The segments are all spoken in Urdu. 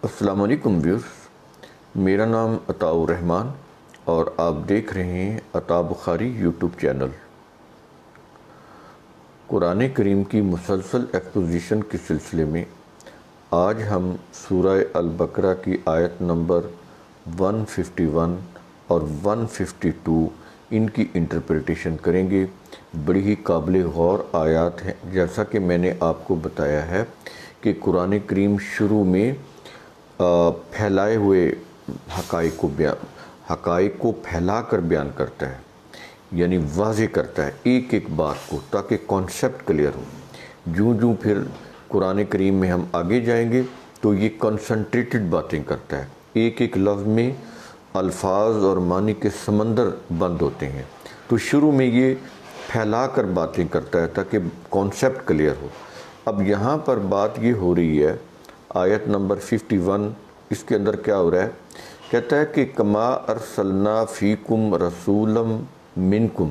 السلام علیکم ویورز، میرا نام عطاء الرحمن اور آپ دیکھ رہے ہیں عطاء بخاری یوٹیوب چینل۔ قرآن کریم کی مسلسل ایکسپوزیشن کے سلسلے میں آج ہم سورہ البقرہ کی آیت نمبر 151 اور 152 ان کی انٹرپریٹیشن کریں گے۔ بڑی ہی قابل غور آیات ہیں۔ جیسا کہ میں نے آپ کو بتایا ہے کہ قرآن کریم شروع میں پھیلائے ہوئے حقائق کو پھیلا کر بیان کرتا ہے، یعنی واضح کرتا ہے ایک ایک بات کو، تاکہ کانسیپٹ کلیئر ہو۔ جو پھر قرآن کریم میں ہم آگے جائیں گے تو یہ کنسنٹریٹڈ باتیں کرتا ہے، ایک ایک لفظ میں الفاظ اور معنی کے سمندر بند ہوتے ہیں۔ تو شروع میں یہ پھیلا کر باتیں کرتا ہے تاکہ کانسیپٹ کلیئر ہو۔ اب یہاں پر بات یہ ہو رہی ہے، آیت نمبر 51، اس کے اندر کیا ہو رہا ہے؟ کہتا ہے کہ کما ارسلنا فیکم رسولا منکم۔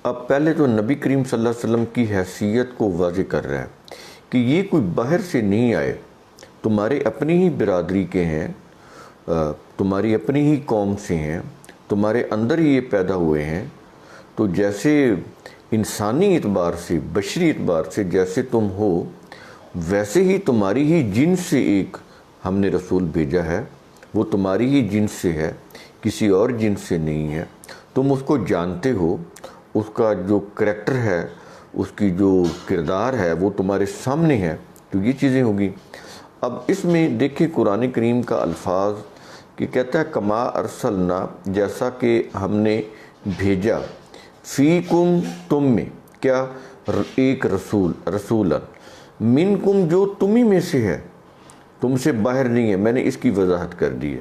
اب پہلے تو نبی کریم صلی اللہ علیہ وسلم کی حیثیت کو واضح کر رہا ہے کہ یہ کوئی باہر سے نہیں آئے، تمہارے اپنی ہی برادری کے ہیں، تمہاری اپنی ہی قوم سے ہیں، تمہارے اندر ہی یہ پیدا ہوئے ہیں۔ تو جیسے انسانی اعتبار سے، بشری اعتبار سے جیسے تم ہو، ویسے ہی تمہاری ہی جنس سے ایک ہم نے رسول بھیجا ہے، وہ تمہاری ہی جنس سے ہے، کسی اور جنس سے نہیں ہے۔ تم اس کو جانتے ہو، اس کا جو کریکٹر ہے، اس کی جو کردار ہے وہ تمہارے سامنے ہے، تو یہ چیزیں ہوگی۔ اب اس میں دیکھیں قرآن کریم کا الفاظ کہ کہتا ہے کما ارسلنا، جیسا کہ ہم نے بھیجا، فیکم تم میں، کیا؟ ایک رسولا منکم، جو تمہیں میں سے ہے، تم سے باہر نہیں ہے۔ میں نے اس کی وضاحت کر دی ہے۔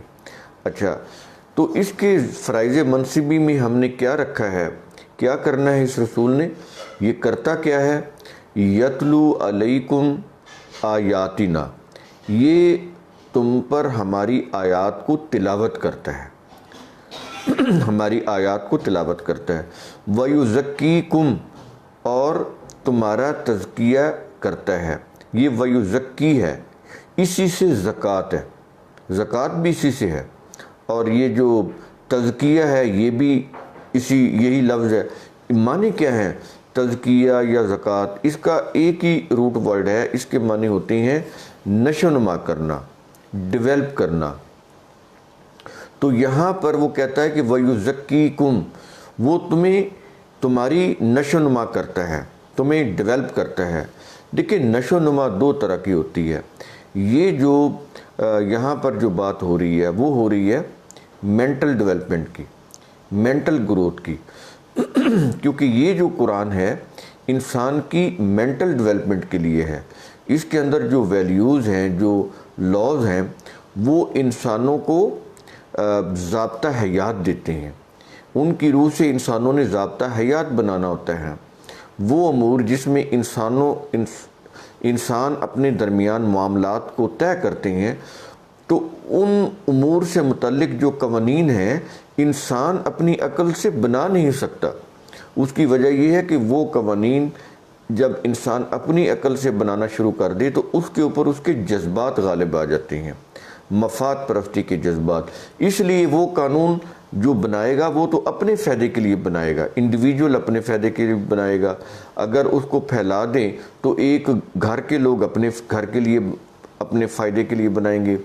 اچھا، تو اس کے فرائض منصبی میں ہم نے کیا رکھا ہے، کیا کرنا ہے اس رسول نے؟ یہ کرتا کیا ہے؟ یتلو علیکم آیاتنا، یہ تم پر ہماری آیات کو تلاوت کرتا ہے، ہماری آیات کو تلاوت کرتا ہے۔ وَيُزَكِّيكُمْ، اور تمہارا تزکیہ کرتا ہے۔ یہ وَيُزَكِّي ہے، اسی سے زکوٰۃ ہے، زکوٰۃ بھی اسی سے ہے، اور یہ جو تزکیہ ہے یہ بھی یہی لفظ ہے۔ معنی کیا ہے تزکیہ یا زکوٰۃ؟ اس کا ایک ہی روٹ ورڈ ہے، اس کے معنی ہوتے ہیں نشو و نما کرنا، ڈیولپ کرنا۔ تو یہاں پر وہ کہتا ہے کہ وَيُزَكِّيكُمْ، وہ تمہاری نشو و نما کرتا ہے، تمہیں ڈیولپ کرتا ہے۔ دیکھیں نشو و نما دو طرح کی ہوتی ہے۔ یہ جو یہاں پر جو بات ہو رہی ہے وہ ہو رہی ہے مینٹل ڈیولپمنٹ کی، مینٹل گروتھ کی، کیونکہ یہ جو قرآن ہے انسان کی مینٹل ڈیولپمنٹ کے لیے ہے۔ اس کے اندر جو ویلیوز ہیں، جو لاز ہیں، وہ انسانوں کو ضابطہ حیات دیتے ہیں۔ ان کی روح سے انسانوں نے ضابطہ حیات بنانا ہوتا ہے۔ وہ امور جس میں انسان اپنے درمیان معاملات کو طے کرتے ہیں، تو ان امور سے متعلق جو قوانین ہیں انسان اپنی عقل سے بنا نہیں سکتا۔ اس کی وجہ یہ ہے کہ وہ قوانین جب انسان اپنی عقل سے بنانا شروع کر دے تو اس کے اوپر اس کے جذبات غالب آ جاتے ہیں، مفاد پرستی کے جذبات۔ اس لیے وہ قانون جو بنائے گا وہ تو اپنے فائدے کے لیے بنائے گا، انڈیویجول اپنے فائدے کے لیے بنائے گا۔ اگر اس کو پھیلا دیں تو ایک گھر کے لوگ اپنے گھر کے لیے، اپنے فائدے کے لیے بنائیں گے،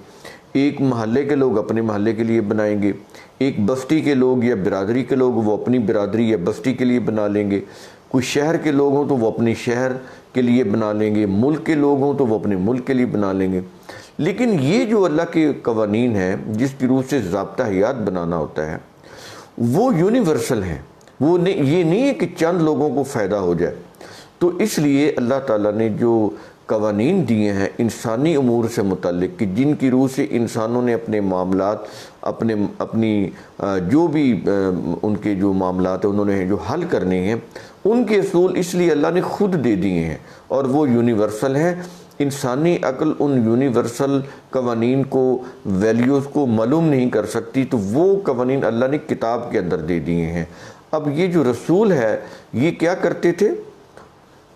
ایک محلے کے لوگ اپنے محلے کے لیے بنائیں گے، ایک بستی کے لوگ یا برادری کے لوگ وہ اپنی برادری یا بستی کے لیے بنا لیں گے، کوئی شہر کے لوگ ہوں تو وہ اپنے شہر کے لیے بنا لیں گے، ملک کے لوگ ہوں تو وہ اپنے ملک کے لیے بنا لیں گے۔ لیکن یہ جو اللہ کے قوانین ہیں جس کی روح سے ضابطہ حیات بنانا ہوتا ہے وہ یونیورسل ہیں، وہ یہ نہیں ہے کہ چند لوگوں کو فائدہ ہو جائے۔ تو اس لیے اللہ تعالیٰ نے جو قوانین دیے ہیں انسانی امور سے متعلق، کہ جن کی روح سے انسانوں نے اپنے معاملات، اپنی جو بھی ان کے جو معاملات ہیں انہوں نے جو حل کرنے ہیں، ان کے اصول اس لیے اللہ نے خود دے دیے ہیں، اور وہ یونیورسل ہیں۔ انسانی عقل ان یونیورسل قوانین کو، ویلیوز کو معلوم نہیں کر سکتی، تو وہ قوانین اللہ نے کتاب کے اندر دے دیے ہیں۔ اب یہ جو رسول ہے یہ کیا کرتے تھے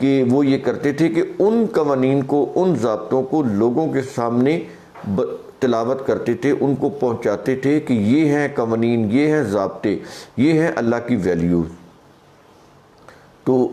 کہ وہ یہ کرتے تھے کہ ان قوانین کو، ان ضابطوں کو لوگوں کے سامنے تلاوت کرتے تھے ان کو پہنچاتے تھے کہ یہ ہیں قوانین، یہ ہیں ضابطے، یہ ہیں اللہ کی ویلیوز. تو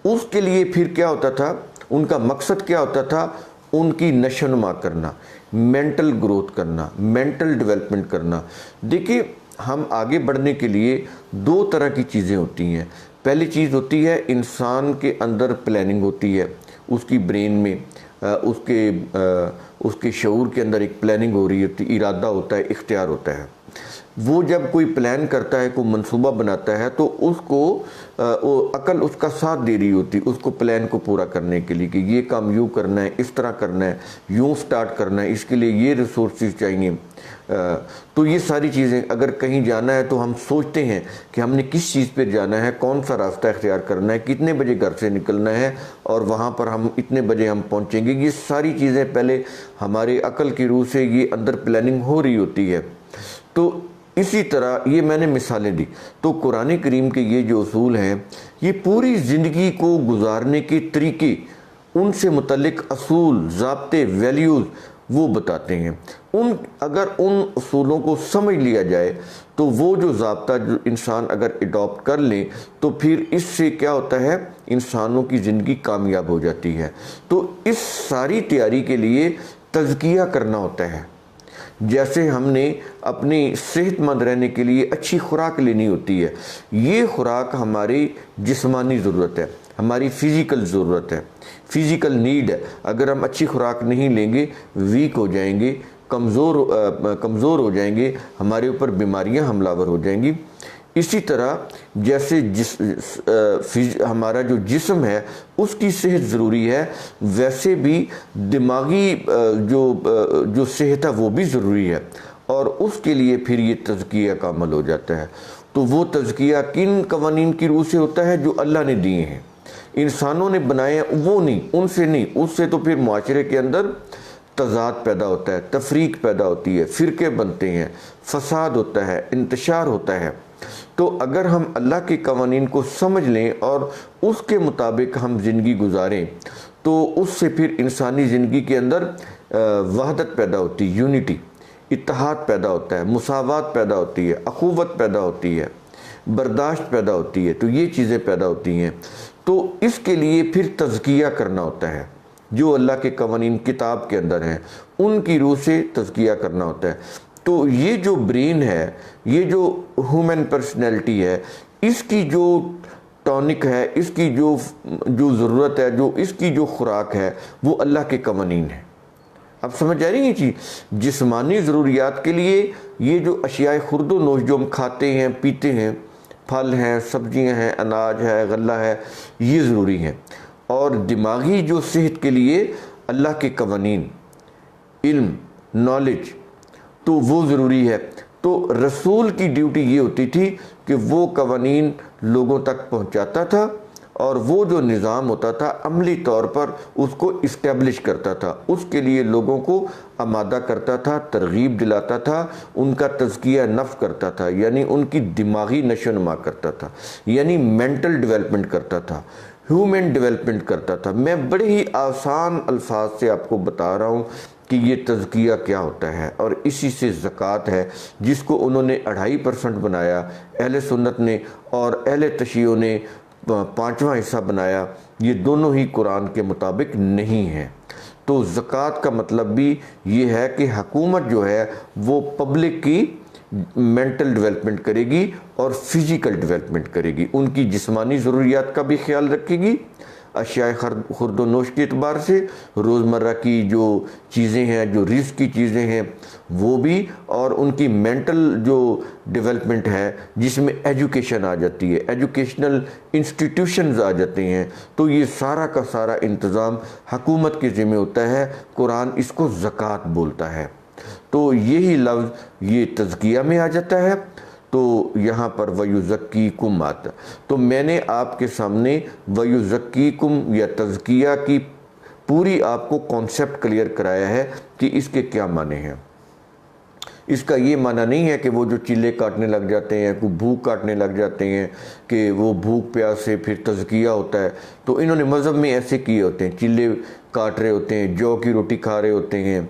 اس کے لیے پھر کیا ہوتا تھا، ان کا مقصد کیا ہوتا تھا، ان کی نشو و نما کرنا، مینٹل گروتھ کرنا، مینٹل ڈیولپمنٹ کرنا. دیکھیے ہم آگے بڑھنے کے لیے دو طرح کی چیزیں ہوتی ہیں. پہلی چیز ہوتی ہے انسان کے اندر پلاننگ ہوتی ہے، اس کی برین میں اس کے شعور کے اندر ایک پلاننگ ہو رہی ہوتی، ارادہ ہوتا ہے، اختیار ہوتا ہے. وہ جب کوئی پلان کرتا ہے، کوئی منصوبہ بناتا ہے، تو اس کو عقل اس کا ساتھ دے رہی ہوتی اس کو پلان کو پورا کرنے کے لیے کہ یہ کام یوں کرنا ہے، اس طرح کرنا ہے، یوں سٹارٹ کرنا ہے، اس کے لیے یہ ریسورسز چاہیے. تو یہ ساری چیزیں اگر کہیں جانا ہے تو ہم سوچتے ہیں کہ ہم نے کس چیز پہ جانا ہے، کون سا راستہ اختیار کرنا ہے، کتنے بجے گھر سے نکلنا ہے اور وہاں پر ہم اتنے بجے ہم پہنچیں گے. یہ ساری چیزیں پہلے ہمارے عقل کی روح سے یہ اندر پلاننگ ہو رہی ہوتی ہے. تو اسی طرح یہ میں نے مثالیں دی. تو قرآن کریم کے یہ جو اصول ہیں، یہ پوری زندگی کو گزارنے کے طریقے، ان سے متعلق اصول، ضابطے، ویلیوز وہ بتاتے ہیں. اگر ان اصولوں کو سمجھ لیا جائے تو وہ جو ضابطہ جو انسان اگر اڈاپٹ کر لیں تو پھر اس سے کیا ہوتا ہے، انسانوں کی زندگی کامیاب ہو جاتی ہے. تو اس ساری تیاری کے لیے تزکیہ کرنا ہوتا ہے. جیسے ہم نے اپنی صحت مند رہنے کے لیے اچھی خوراک لینی ہوتی ہے، یہ خوراک ہماری جسمانی ضرورت ہے، ہماری فزیکل ضرورت ہے، فزیکل نیڈ ہے. اگر ہم اچھی خوراک نہیں لیں گے، ویک ہو جائیں گے، کمزور ہو جائیں گے، ہمارے اوپر بیماریاں حملہ آور ہو جائیں گی. اسی طرح جیسے ہمارا جو جسم ہے اس کی صحت ضروری ہے، ویسے بھی دماغی جو صحت ہے وہ بھی ضروری ہے. اور اس کے لیے پھر یہ تزکیہ کا عمل ہو جاتا ہے. تو وہ تزکیہ کن قوانین کی روح سے ہوتا ہے؟ جو اللہ نے دیے ہیں، انسانوں نے بنائے ہیں، وہ نہیں، ان سے نہیں. اس سے تو پھر معاشرے کے اندر تضاد پیدا ہوتا ہے، تفریق پیدا ہوتی ہے، فرقے بنتے ہیں، فساد ہوتا ہے، انتشار ہوتا ہے. تو اگر ہم اللہ کے قوانین کو سمجھ لیں اور اس کے مطابق ہم زندگی گزاریں تو اس سے پھر انسانی زندگی کے اندر وحدت پیدا ہوتی ہے، یونٹی، اتحاد پیدا ہوتا ہے، مساوات پیدا ہوتی ہے، اخوت پیدا ہوتی ہے، برداشت پیدا ہوتی ہے. تو یہ چیزیں پیدا ہوتی ہیں. تو اس کے لیے پھر تزکیہ کرنا ہوتا ہے. جو اللہ کے قوانین کتاب کے اندر ہیں ان کی روح سے تزکیہ کرنا ہوتا ہے. تو یہ جو برین ہے، یہ جو ہیومن پرسنالٹی ہے، اس کی جو ٹونک ہے، اس کی جو ضرورت ہے، جو اس کی جو خوراک ہے، وہ اللہ کے قوانین ہے. اب سمجھ آ رہی ہے یہ چیز؟ جسمانی ضروریات کے لیے یہ جو اشیاء خورد و نوش جو ہم کھاتے ہیں، پیتے ہیں، پھل ہیں، سبزیاں ہیں، اناج ہے، غلہ ہے، یہ ضروری ہیں. اور دماغی جو صحت کے لیے اللہ کے قوانین، علم، نالج، تو وہ ضروری ہے. تو رسول کی ڈیوٹی یہ ہوتی تھی کہ وہ قوانین لوگوں تک پہنچاتا تھا اور وہ جو نظام ہوتا تھا عملی طور پر اس کو اسٹیبلش کرتا تھا، اس کے لیے لوگوں کو آمادہ کرتا تھا، ترغیب دلاتا تھا، ان کا تزکیہ نفس کرتا تھا، یعنی ان کی دماغی نشو و نما کرتا تھا، یعنی مینٹل ڈیولپمنٹ کرتا تھا، ہیومن ڈیولپمنٹ کرتا تھا. میں بڑے ہی آسان الفاظ سے آپ کو بتا رہا ہوں کہ یہ تزکیہ کیا ہوتا ہے. اور اسی سے زکوٰۃ ہے جس کو انہوں نے 2.5% بنایا اہل سنت نے، اور اہل تشیع نے 5واں حصہ بنایا. یہ دونوں ہی قرآن کے مطابق نہیں ہیں. تو زکوٰۃ کا مطلب بھی یہ ہے کہ حکومت جو ہے وہ پبلک کی مینٹل ڈیولپمنٹ کرے گی اور فزیکل ڈیولپمنٹ کرے گی، ان کی جسمانی ضروریات کا بھی خیال رکھے گی، اشیاء خورد و نوش کے اعتبار سے، روزمرہ کی جو چیزیں ہیں، جو رزق کی چیزیں ہیں وہ بھی، اور ان کی مینٹل جو ڈیولپمنٹ ہے جس میں ایجوکیشن آ جاتی ہے، ایجوکیشنل انسٹیٹیوشنز آ جاتے ہیں. تو یہ سارا کا سارا انتظام حکومت کے ذمہ ہوتا ہے. قرآن اس کو زکوٰۃ بولتا ہے. تو یہی لفظ یہ تزکیہ میں آ جاتا ہے. تو یہاں پر وَيُزَكِّيكُمْ آتا. تو میں نے آپ کے سامنے وَيُزَكِّيكُمْ یا تزکیہ کی پوری آپ کو کانسیپٹ کلیئر کرایا ہے کہ اس کے کیا معنی ہیں. اس کا یہ معنی نہیں ہے کہ وہ جو چیلے کاٹنے لگ جاتے ہیں، کوئی بھوک کاٹنے لگ جاتے ہیں کہ وہ بھوک پیاس سے پھر تزکیہ ہوتا ہے. تو انہوں نے مذہب میں ایسے کیے ہوتے ہیں، چیلے کاٹ رہے ہوتے ہیں، جو کی روٹی کھا رہے ہوتے ہیں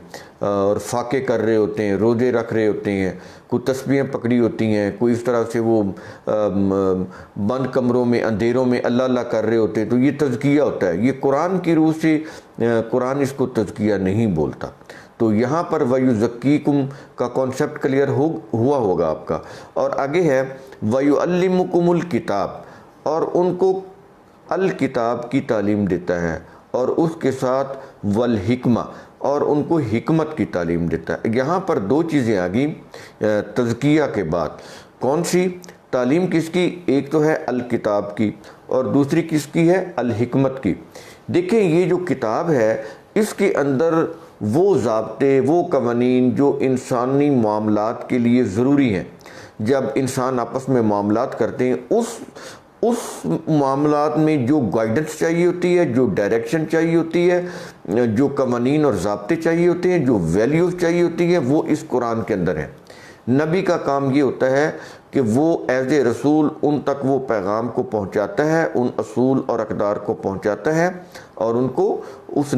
اور فاقے کر رہے ہوتے ہیں، روزے رکھ رہے ہوتے ہیں، کوئی تسبیحیں پکڑی ہوتی ہیں، کوئی اس طرح سے وہ بند کمروں میں اندھیروں میں اللہ اللہ کر رہے ہوتے ہیں. تو یہ تزکیہ ہوتا ہے. یہ قرآن کی روح سے قرآن اس کو تزکیہ نہیں بولتا. تو یہاں پر وَيُزَكِّيكُمْ کا کانسیپٹ کلیئر ہوا ہوگا آپ کا. اور آگے ہے وَيُعَلِّمُكُمُ الْكِتَابِ، اور ان کو الکتاب کی تعلیم دیتا ہے، اور اس کے ساتھ والحکمہ، اور ان کو حکمت کی تعلیم دیتا ہے. یہاں پر دو چیزیں آ گئیں تزکیہ کے بعد. کون سی تعلیم کس کی؟ ایک تو ہے الکتاب کی اور دوسری کس کی ہے؟ الحکمت کی. دیکھیں یہ جو کتاب ہے اس کے اندر وہ ضابطے، وہ قوانین جو انسانی معاملات کے لیے ضروری ہیں. جب انسان آپس میں معاملات کرتے ہیں اس معاملات میں جو گائیڈنس چاہیے ہوتی ہے، جو ڈائریکشن چاہیے ہوتی ہے، جو قوانین اور ضابطے چاہیے ہوتے ہیں، جو ویلیوز چاہیے ہوتی ہیں، وہ اس قرآن کے اندر ہیں. نبی کا کام یہ ہوتا ہے کہ وہ ایز اے رسول ان تک وہ پیغام کو پہنچاتا ہے، ان اصول اور اقدار کو پہنچاتا ہے اور ان کو اس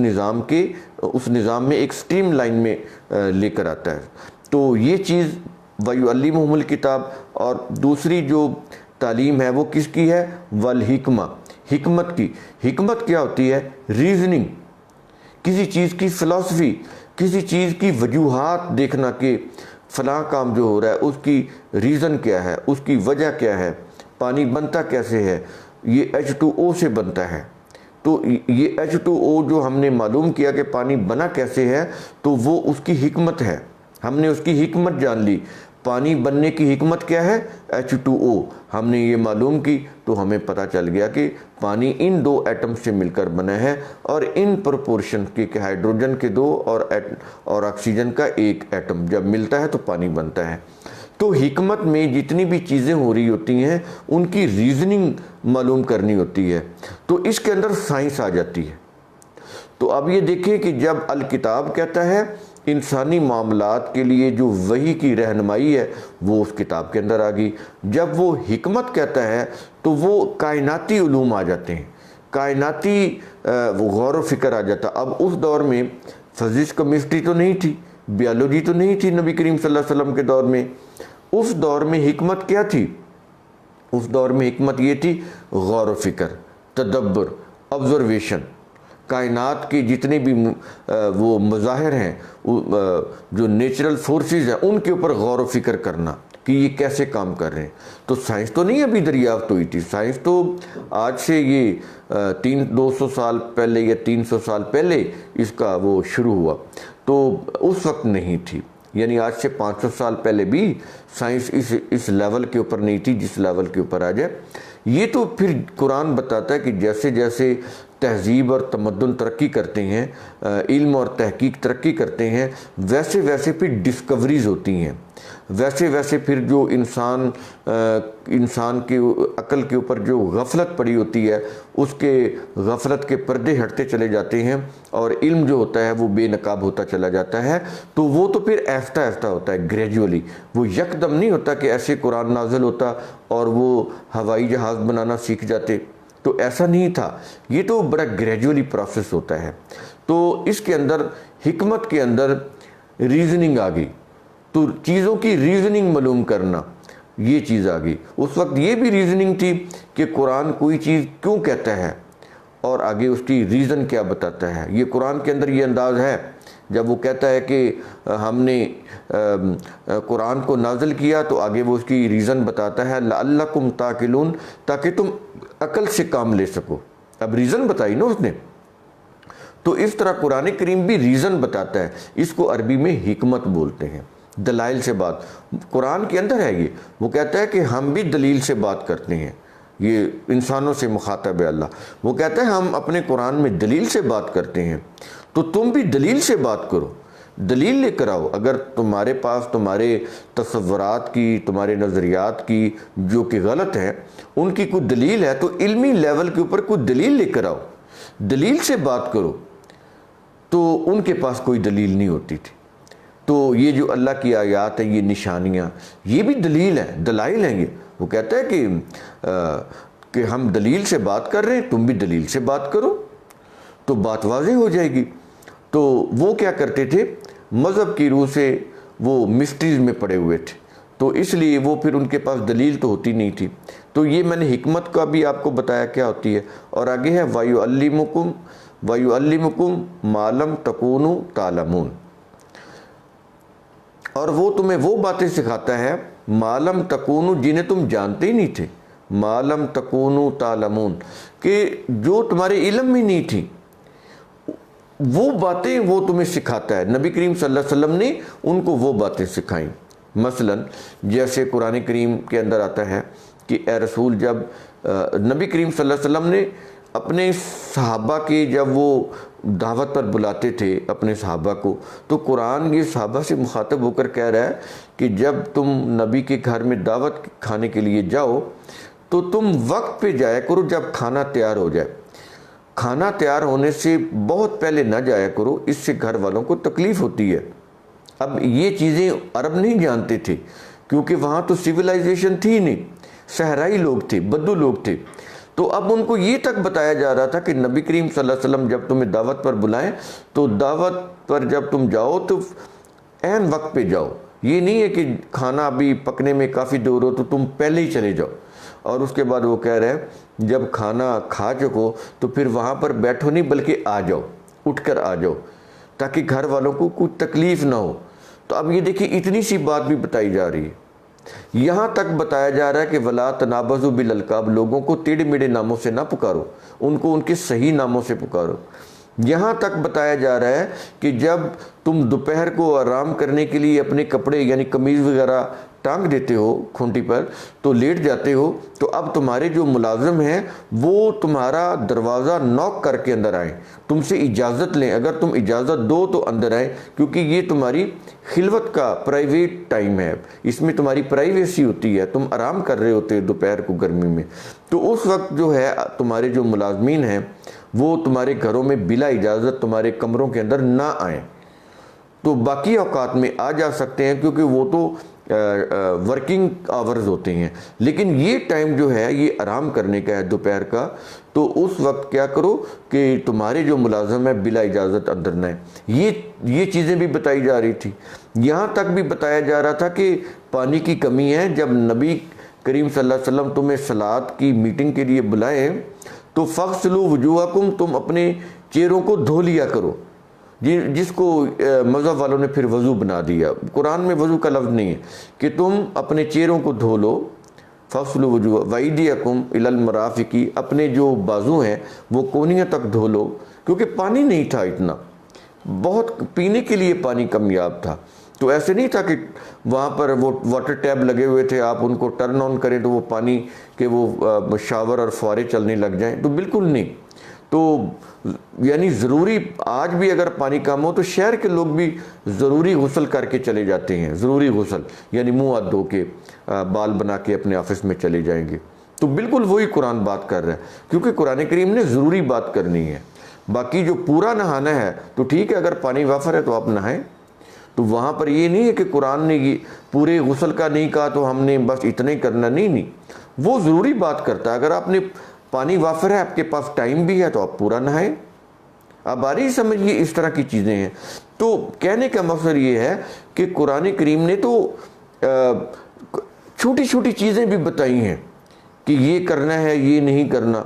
نظام میں ایک سٹریم لائن میں لے کر آتا ہے. تو یہ چیز وَيُعَلِّمُهُمُ الْكِتَابِ. اور دوسری جو تعلیم ہے وہ کس کی ہے؟ والحکمہ، حکمت کی. حکمت کیا ہوتی ہے؟ ریزننگ، کسی چیز کی فلسفی، کسی چیز کی وجوہات دیکھنا کہ فلاں کام جو ہو رہا ہے اس کی ریزن کیا ہے، اس کی وجہ کیا ہے، پانی بنتا کیسے ہے. یہ H2O سے بنتا ہے. تو یہ H2O جو ہم نے معلوم کیا کہ پانی بنا کیسے ہے، تو وہ اس کی حکمت ہے. ہم نے اس کی حکمت جان لی. پانی بننے کی حکمت کیا ہے؟ H2O. ہم نے یہ معلوم کی تو ہمیں پتہ چل گیا کہ پانی ان دو ایٹم سے مل کر بنا ہے اور ان پروپورشن کی کہ ہائیڈروجن کے دو اور آکسیجن کا ایک ایٹم جب ملتا ہے تو پانی بنتا ہے. تو حکمت میں جتنی بھی چیزیں ہو رہی ہوتی ہیں ان کی ریزننگ معلوم کرنی ہوتی ہے. تو اس کے اندر سائنس آ جاتی ہے. تو اب یہ دیکھیں کہ جب الکتاب کہتا ہے انسانی معاملات کے لیے جو وحی کی رہنمائی ہے وہ اس کتاب کے اندر آ گئی. جب وہ حکمت کہتا ہے تو وہ کائناتی علوم آ جاتے ہیں، کائناتی غور و فکر آ جاتا. اب اس دور میں فزکس کیمسٹری تو نہیں تھی، بیالوجی تو نہیں تھی نبی کریم صلی اللہ علیہ وسلم کے دور میں. اس دور میں حکمت کیا تھی؟ اس دور میں حکمت یہ تھی غور و فکر، تدبر، آبزرویشن. کائنات کے جتنے بھی وہ مظاہر ہیں، جو نیچرل فورسز ہیں، ان کے اوپر غور و فکر کرنا کہ یہ کیسے کام کر رہے ہیں. تو سائنس تو نہیں ابھی دریافت ہوئی تھی. سائنس تو آج سے یہ 200 سال پہلے یا 300 سال پہلے اس کا وہ شروع ہوا. تو اس وقت نہیں تھی. یعنی آج سے 500 سال پہلے بھی سائنس اس لیول کے اوپر نہیں تھی جس لیول کے اوپر آ جائے. یہ تو پھر قرآن بتاتا ہے کہ جیسے جیسے تہذیب اور تمدن ترقی کرتے ہیں، علم اور تحقیق ترقی کرتے ہیں، ویسے ویسے پھر ڈسکوریز ہوتی ہیں، ویسے ویسے پھر جو انسان کی عقل کے اوپر جو غفلت پڑی ہوتی ہے اس کے غفلت کے پردے ہٹتے چلے جاتے ہیں اور علم جو ہوتا ہے وہ بے نقاب ہوتا چلا جاتا ہے. تو وہ تو پھر آہستہ آہستہ ہوتا ہے، گریجولی. وہ یکدم نہیں ہوتا کہ ایسے قرآن نازل ہوتا اور وہ ہوائی جہاز بنانا سیکھ جاتے. تو ایسا نہیں تھا. یہ تو بڑا گریجولی پروسیس ہوتا ہے. تو اس کے اندر حکمت کے اندر ریزننگ آ گئی. تو چیزوں کی ریزننگ معلوم کرنا یہ چیز آ گئی. اس وقت یہ بھی ریزننگ تھی کہ قرآن کوئی چیز کیوں کہتا ہے اور آگے اس کی ریزن کیا بتاتا ہے. یہ قرآن کے اندر یہ انداز ہے جب وہ کہتا ہے کہ ہم نے قرآن کو نازل کیا تو آگے وہ اس کی ریزن بتاتا ہے لعلکم تعقلون، تاکہ تم عقل سے کام لے سکو. اب ریزن بتائی نا اس نے. تو اس طرح قرآن کریم بھی ریزن بتاتا ہے. اس کو عربی میں حکمت بولتے ہیں. دلائل سے بات قرآن کے اندر ہے. یہ وہ کہتا ہے کہ ہم بھی دلیل سے بات کرتے ہیں. یہ انسانوں سے مخاطب ہے اللہ. وہ کہتا ہے ہم اپنے قرآن میں دلیل سے بات کرتے ہیں، تو تم بھی دلیل سے بات کرو، دلیل لے کر آؤ. اگر تمہارے پاس تمہارے تصورات کی، تمہارے نظریات کی جو کہ غلط ہیں، ان کی کوئی دلیل ہے تو علمی لیول کے اوپر کوئی دلیل لے کر آؤ، دلیل سے بات کرو. تو ان کے پاس کوئی دلیل نہیں ہوتی تھی. تو یہ جو اللہ کی آیات ہیں، یہ نشانیاں، یہ بھی دلیل ہیں، دلائل ہیں یہ۔ وہ کہتا ہے کہ ہم دلیل سے بات کر رہے ہیں، تم بھی دلیل سے بات کرو تو بات واضح ہو جائے گی۔ تو وہ کیا کرتے تھے، مذہب کی روح سے وہ مسٹریز میں پڑے ہوئے تھے، تو اس لیے وہ پھر ان کے پاس دلیل تو ہوتی نہیں تھی۔ تو یہ میں نے حکمت کا بھی آپ کو بتایا کیا ہوتی ہے۔ اور آگے ہے وَيُعَلِّمُكُمْ مَا لَمْ تَكُونُوا تَعْلَمُونَ، اور وہ تمہیں وہ باتیں سکھاتا ہے مَا لَمْ تَكُونُوا، جنہیں تم جانتے ہی نہیں تھے، مَا لَمْ تَكُونُوا تَعْلَمُونَ، کہ جو تمہارے علم میں نہیں تھی، وہ باتیں وہ تمہیں سکھاتا ہے۔ نبی کریم صلی اللہ علیہ وسلم نے ان کو وہ باتیں سکھائیں۔ مثلا جیسے قرآن کریم کے اندر آتا ہے کہ اے رسول، جب نبی کریم صلی اللہ علیہ وسلم نے اپنے صحابہ کے جب وہ دعوت پر بلاتے تھے اپنے صحابہ کو، تو قرآن یہ صحابہ سے مخاطب ہو کر کہہ رہا ہے کہ جب تم نبی کے گھر میں دعوت کھانے کے لیے جاؤ تو تم وقت پہ جایا کرو جب کھانا تیار ہو جائے۔ کھانا تیار ہونے سے بہت پہلے نہ جایا کرو، اس سے گھر والوں کو تکلیف ہوتی ہے۔ اب یہ چیزیں عرب نہیں جانتے تھے، کیونکہ وہاں تو سیولائزیشن تھی نہیں، صحرائی لوگ تھے، بدو لوگ تھے۔ تو اب ان کو یہ تک بتایا جا رہا تھا کہ نبی کریم صلی اللہ علیہ وسلم جب تمہیں دعوت پر بلائیں تو دعوت پر جب تم جاؤ تو عین وقت پہ جاؤ۔ یہ نہیں ہے کہ کھانا ابھی پکنے میں کافی دور ہو تو تم پہلے ہی چلے جاؤ۔ اور اس کے بعد وہ کہہ رہے ہیں جب کھانا کھا چکو تو پھر وہاں پر بیٹھو نہیں بلکہ آ جاؤ، اٹھ کر آ جاؤ، تاکہ گھر والوں کو کوئی تکلیف نہ ہو۔ تو اب یہ دیکھیں اتنی سی بات بھی بتائی جا رہی ہے۔ یہاں تک بتایا جا رہا ہے کہ وَلَا تَنَابَزُوا بِالْأَلْقَابِ، لوگوں کو ٹیڑھے میڑھے ناموں سے نہ پکارو، ان کو ان کے صحیح ناموں سے پکارو۔ یہاں تک بتایا جا رہا ہے کہ جب تم دوپہر کو آرام کرنے کے لیے اپنے کپڑے یعنی قمیض وغیرہ ٹانگ دیتے ہو کھونٹی پر تو لیٹ جاتے ہو، تو اب تمہارے جو ملازم ہیں وہ تمہارا دروازہ نوک کر کے اندر آئیں، تم سے اجازت لیں، اگر تم اجازت دو تو اندر آئیں، کیونکہ یہ تمہاری خلوت کا پرائیویٹ ٹائم ہے، اس میں تمہاری پرائیویسی ہوتی ہے، تم آرام کر رہے ہوتے دوپہر کو گرمی میں۔ تو اس وقت جو ہے تمہارے جو ملازمین ہیں وہ تمہارے گھروں میں بلا اجازت تمہارے کمروں کے اندر نہ آئیں۔ تو باقی اوقات میں آ جا سکتے ہیں کیونکہ وہ تو ورکنگ آورز ہوتے ہیں، لیکن یہ ٹائم جو ہے یہ آرام کرنے کا ہے دوپہر کا، تو اس وقت کیا کرو کہ تمہارے جو ملازم ہیں بلا اجازت اندر نہ آئیں۔ یہ چیزیں بھی بتائی جا رہی تھی۔ یہاں تک بھی بتایا جا رہا تھا کہ پانی کی کمی ہے، جب نبی کریم صلی اللہ علیہ وسلم تمہیں صلاۃ کی میٹنگ کے لیے بلائیں تو فَاغْسِلُوا وُجُوهَكُمْ، تم اپنے چہروں کو دھو لیا کرو، جس کو مذہب والوں نے پھر وضو بنا دیا۔ قرآن میں وضو کا لفظ نہیں ہے، کہ تم اپنے چہروں کو دھو لو، فَاغْسِلُوا وُجُوهَكُمْ وَأَيْدِيَكُمْ إِلَى الْمَرَافِقِ، اپنے جو بازو ہیں وہ کونیاں تک دھو لو، کیونکہ پانی نہیں تھا اتنا، بہت پینے کے لیے پانی کمیاب تھا۔ تو ایسے نہیں تھا کہ وہاں پر وہ واٹر ٹیب لگے ہوئے تھے، آپ ان کو ٹرن آن کریں تو وہ پانی کے وہ شاور اور فوارے چلنے لگ جائیں، تو بالکل نہیں۔ تو یعنی ضروری آج بھی اگر پانی کم ہو تو شہر کے لوگ بھی ضروری غسل کر کے چلے جاتے ہیں، ضروری غسل یعنی منہ ہاتھ دھو کے بال بنا کے اپنے آفس میں چلے جائیں گے۔ تو بالکل وہی قرآن بات کر رہا ہے، کیونکہ قرآن کریم نے ضروری بات کرنی ہے۔ باقی جو پورا نہانا ہے تو ٹھیک ہے، اگر پانی وافر ہے تو آپ نہائیں۔ تو وہاں پر یہ نہیں ہے کہ قرآن نے یہ پورے غسل کا نہیں کہا تو ہم نے بس اتنا ہی کرنا، نہیں، وہ ضروری بات کرتا ہے۔ اگر آپ نے پانی وافر ہے، آپ کے پاس ٹائم بھی ہے تو آپ پورا نہائیں۔ اب آ رہی سمجھ، یہ اس طرح کی چیزیں ہیں۔ تو کہنے کا مقصد یہ ہے کہ قرآن کریم نے تو چھوٹی چھوٹی چیزیں بھی بتائی ہیں کہ یہ کرنا ہے، یہ نہیں کرنا،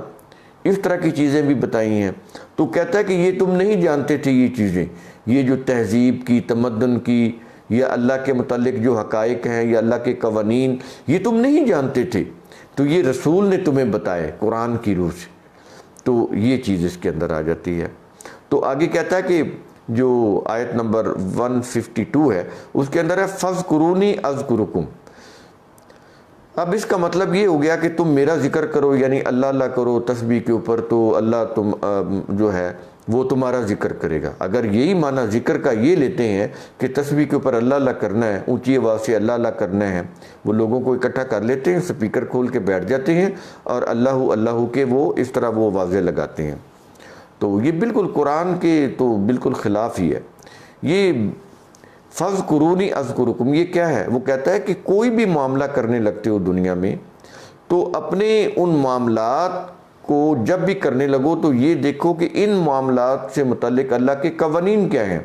اس طرح کی چیزیں بھی بتائی ہیں۔ تو کہتا ہے کہ یہ تم نہیں جانتے تھے، یہ چیزیں، یہ جو تہذیب کی، تمدن کی، یا اللہ کے متعلق جو حقائق ہیں یا اللہ کے قوانین، یہ تم نہیں جانتے تھے، تو یہ رسول نے تمہیں بتائے قرآن کی روح سے۔ تو یہ چیز اس کے اندر آ جاتی ہے۔ تو آگے کہتا ہے کہ جو آیت نمبر 152 ہے اس کے اندر ہے فَاذْكُرُونِي أَذْكُرُكُمْ۔ اب اس کا مطلب یہ ہو گیا کہ تم میرا ذکر کرو، یعنی اللہ اللہ کرو تسبیح کے اوپر، تو اللہ تم جو ہے وہ تمہارا ذکر کرے گا۔ اگر یہی معنی ذکر کا یہ لیتے ہیں کہ تسبیح کے اوپر اللہ اللہ کرنا ہے، اونچی آواز سے اللہ اللہ کرنا ہے، وہ لوگوں کو اکٹھا کر لیتے ہیں، سپیکر کھول کے بیٹھ جاتے ہیں اور اللہ اللہ کے وہ اس طرح وہ آوازیں لگاتے ہیں۔ تو یہ بالکل قرآن کے تو بالکل خلاف ہی ہے۔ یہ فَاذْكُرُونِي أَذْكُرُكُمْ، یہ کیا ہے؟ وہ کہتا ہے کہ کوئی بھی معاملہ کرنے لگتے ہو دنیا میں تو اپنے ان معاملات کو جب بھی کرنے لگو تو یہ دیکھو کہ ان معاملات سے متعلق اللہ کے قوانین کیا ہیں،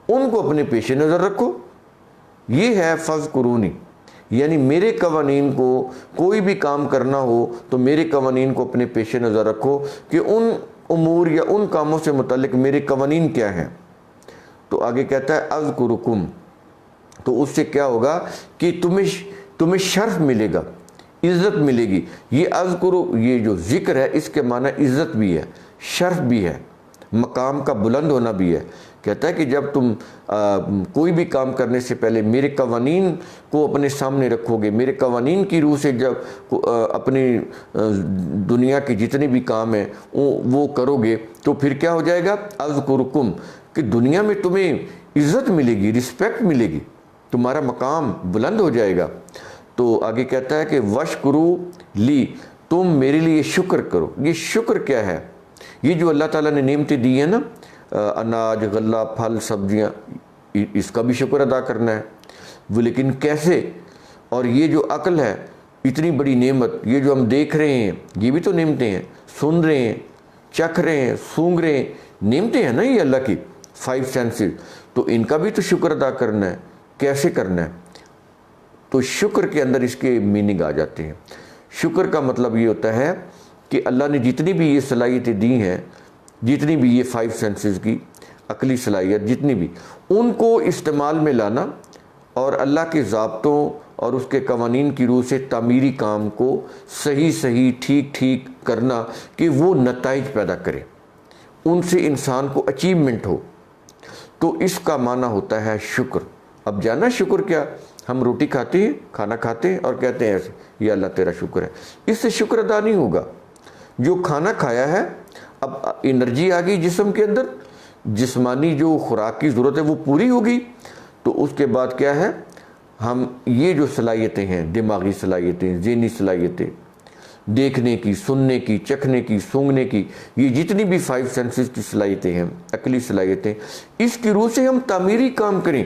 ان کو اپنے پیش نظر رکھو۔ یہ ہے فَاذْكُرُونِی، یعنی میرے قوانین کو کوئی بھی کام کرنا ہو تو میرے قوانین کو اپنے پیش نظر رکھو کہ ان امور یا ان کاموں سے متعلق میرے قوانین کیا ہیں۔ تو آگے کہتا ہے اذکرکم، تو اس سے کیا ہوگا کہ تمہیں شرف ملے گا، عزت ملے گی۔ یہ اذکرو، یہ جو ذکر ہے اس کے معنی عزت بھی ہے، شرف بھی ہے، مقام کا بلند ہونا بھی ہے۔ کہتا ہے کہ جب تم کوئی بھی کام کرنے سے پہلے میرے قوانین کو اپنے سامنے رکھو گے، میرے قوانین کی روح سے جب اپنی دنیا کے جتنے بھی کام ہیں وہ کرو گے تو پھر کیا ہو جائے گا؟ اذکرکم، کہ دنیا میں تمہیں عزت ملے گی، رسپیکٹ ملے گی، تمہارا مقام بلند ہو جائے گا۔ تو آگے کہتا ہے کہ وشکرو لی، تم میرے لیے شکر کرو۔ یہ شکر کیا ہے؟ یہ جو اللہ تعالیٰ نے نعمتیں دی ہیں نا، اناج، غلہ، پھل، سبزیاں، اس کا بھی شکر ادا کرنا ہے۔ وہ لیکن کیسے؟ اور یہ جو عقل ہے، اتنی بڑی نعمت، یہ جو ہم دیکھ رہے ہیں یہ بھی تو نعمتیں ہیں، سن رہے ہیں، چکھ رہے ہیں، سونگھ رہے ہیں، نعمتیں ہیں نا یہ اللہ کی 5 سینسز، تو ان کا بھی تو شکر ادا کرنا ہے۔ کیسے کرنا ہے؟ تو شکر کے اندر اس کے میننگ آ جاتے ہیں۔ شکر کا مطلب یہ ہوتا ہے کہ اللہ نے جتنی بھی یہ صلاحیتیں دی ہیں، جتنی بھی یہ 5 سینسز کی عقلی صلاحیت، جتنی بھی، ان کو استعمال میں لانا اور اللہ کے ضابطوں اور اس کے قوانین کی روح سے تعمیری کام کو صحیح ٹھیک کرنا کہ وہ نتائج پیدا کرے، ان سے انسان کو اچیومنٹ ہو، تو اس کا معنی ہوتا ہے شکر۔ اب جانا شکر کیا؟ ہم روٹی کھاتے ہیں، کھانا کھاتے ہیں اور کہتے ہیں ایسے، یہ اللہ تیرا شکر ہے، اس سے شکر ادا نہیں ہوگا۔ جو کھانا کھایا ہے، اب انرجی آ گئی جسم کے اندر، جسمانی جو خوراک کی ضرورت ہے وہ پوری ہوگی، تو اس کے بعد کیا ہے؟ ہم یہ جو صلاحیتیں ہیں، دماغی صلاحیتیں، ذہنی صلاحیتیں، دیکھنے کی، سننے کی، چکھنے کی، سونگھنے کی، یہ جتنی بھی 5 سینسز کی صلاحیتیں ہیں، عقلی صلاحیتیں، اس کی روح سے ہم تعمیری کام کریں۔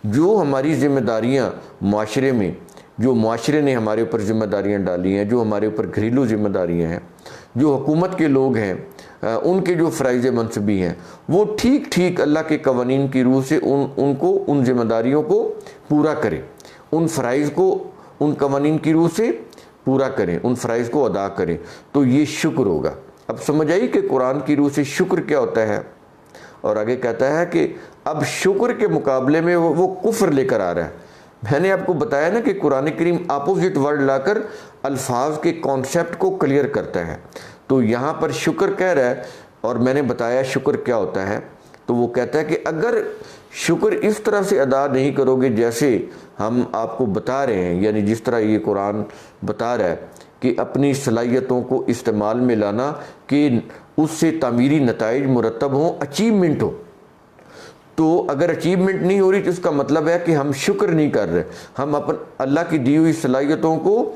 جو ہماری ذمہ داریاں معاشرے میں، جو معاشرے نے ہمارے اوپر ذمہ داریاں ڈالی ہیں، جو ہمارے اوپر گھریلو ذمہ داریاں ہیں، جو حکومت کے لوگ ہیں، ان کے جو فرائض منصبی ہیں، وہ ٹھیک اللہ کے قوانین کی روح سے ان ذمہ داریوں کو پورا کریں، ان فرائض کو ان قوانین کی روح سے پورا کریں، ان فرائض کو ادا کریں، تو یہ شکر ہوگا۔ اب سمجھ آئی کہ قرآن کی روح سے شکر کیا ہوتا ہے؟ اور آگے کہتا ہے کہ اب شکر کے مقابلے میں وہ کفر لے کر آ رہا ہے۔ میں نے آپ کو بتایا نا کہ قرآن کریم اپوزٹ ورڈ لا کر الفاظ کے کانسیپٹ کو کلیئر کرتا ہے، تو یہاں پر شکر کہہ رہا ہے، اور میں نے بتایا شکر کیا ہوتا ہے، تو وہ کہتا ہے کہ اگر شکر اس طرح سے ادا نہیں کرو گے جیسے ہم آپ کو بتا رہے ہیں، یعنی جس طرح یہ قرآن بتا رہا ہے کہ اپنی صلاحیتوں کو استعمال میں لانا کہ اس سے تعمیری نتائج مرتب ہوں، اچیومنٹ ہو، تو اگر اچیومنٹ نہیں ہو رہی تو اس کا مطلب ہے کہ ہم شکر نہیں کر رہے، ہم اللہ کی دی ہوئی صلاحیتوں کو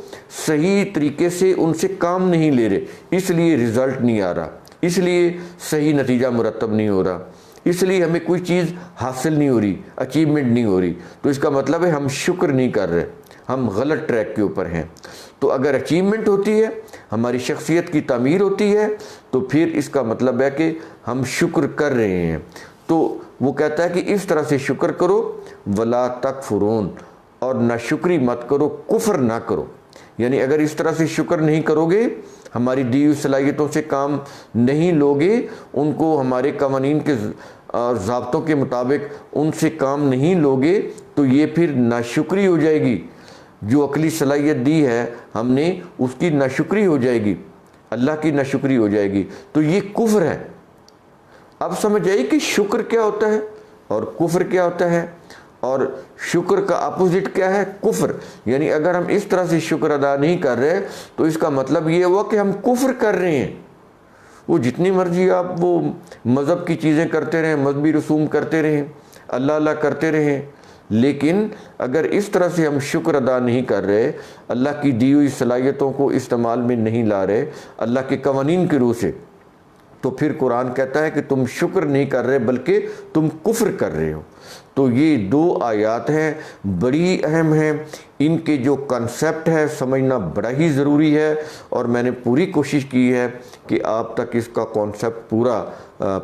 صحیح طریقے سے ان سے کام نہیں لے رہے، اس لیے رزلٹ نہیں آ رہا، اس لیے صحیح نتیجہ مرتب نہیں ہو رہا، اس لیے ہمیں کوئی چیز حاصل نہیں ہو رہی، اچیومنٹ نہیں ہو رہی، تو اس کا مطلب ہے ہم شکر نہیں کر رہے، ہم غلط ٹریک کے اوپر ہیں۔ تو اگر اچیومنٹ ہوتی ہے، ہماری شخصیت کی تعمیر ہوتی ہے، تو پھر اس کا مطلب ہے کہ ہم شکر کر رہے ہیں۔ تو وہ کہتا ہے کہ اس طرح سے شکر کرو، ولا تکفرون، اور ناشکری مت کرو، کفر نہ کرو۔ یعنی اگر اس طرح سے شکر نہیں کرو گے، ہماری دی ہوئی صلاحیتوں سے کام نہیں لوگے، ان کو ہمارے قوانین کے اور ضابطوں کے مطابق ان سے کام نہیں لوگے، تو یہ پھر ناشکری ہو جائے گی۔ جو عقلی صلاحیت دی ہے ہم نے، اس کی ناشکری ہو جائے گی، اللہ کی ناشکری ہو جائے گی، تو یہ کفر ہے۔ اب سمجھ آئی کہ شکر کیا ہوتا ہے اور کفر کیا ہوتا ہے، اور شکر کا اپوزٹ کیا ہے؟ کفر۔ یعنی اگر ہم اس طرح سے شکر ادا نہیں کر رہے تو اس کا مطلب یہ ہوا کہ ہم کفر کر رہے ہیں۔ وہ جتنی مرضی آپ وہ مذہب کی چیزیں کرتے رہیں، مذہبی رسوم کرتے رہیں، اللہ کرتے رہیں، لیکن اگر اس طرح سے ہم شکر ادا نہیں کر رہے، اللہ کی دی ہوئی صلاحیتوں کو استعمال میں نہیں لا رہے اللہ کے قوانین کی روح سے، تو پھر قرآن کہتا ہے کہ تم شکر نہیں کر رہے بلکہ تم کفر کر رہے ہو۔ تو یہ 2 آیات ہیں، بڑی اہم ہیں، ان کے جو کنسیپٹ ہے سمجھنا بڑا ہی ضروری ہے، اور میں نے پوری کوشش کی ہے کہ آپ تک اس کا کانسیپٹ پورا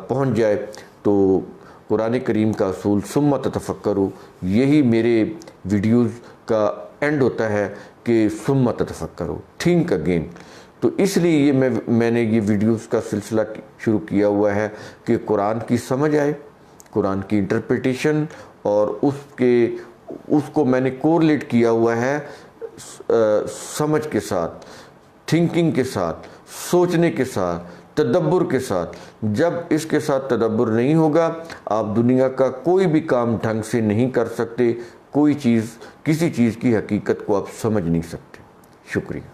پہنچ جائے۔ تو قرآن کریم کا اصول ثم تتفکروا، یہی میرے ویڈیوز کا اینڈ ہوتا ہے کہ ثم تتفکروا، تھنک اگین۔ تو اس لیے یہ میں نے یہ ویڈیوز کا سلسلہ شروع کیا ہوا ہے کہ قرآن کی سمجھ آئے، قرآن کی انٹرپریٹیشن، اور اس کو میں نے کورلیٹ کیا ہوا ہے سمجھ کے ساتھ، تھنکنگ کے ساتھ، سوچنے کے ساتھ، تدبر کے ساتھ۔ جب اس کے ساتھ تدبر نہیں ہوگا، آپ دنیا کا کوئی بھی کام ڈھنگ سے نہیں کر سکتے، کسی چیز کی حقیقت کو آپ سمجھ نہیں سکتے۔ شکریہ۔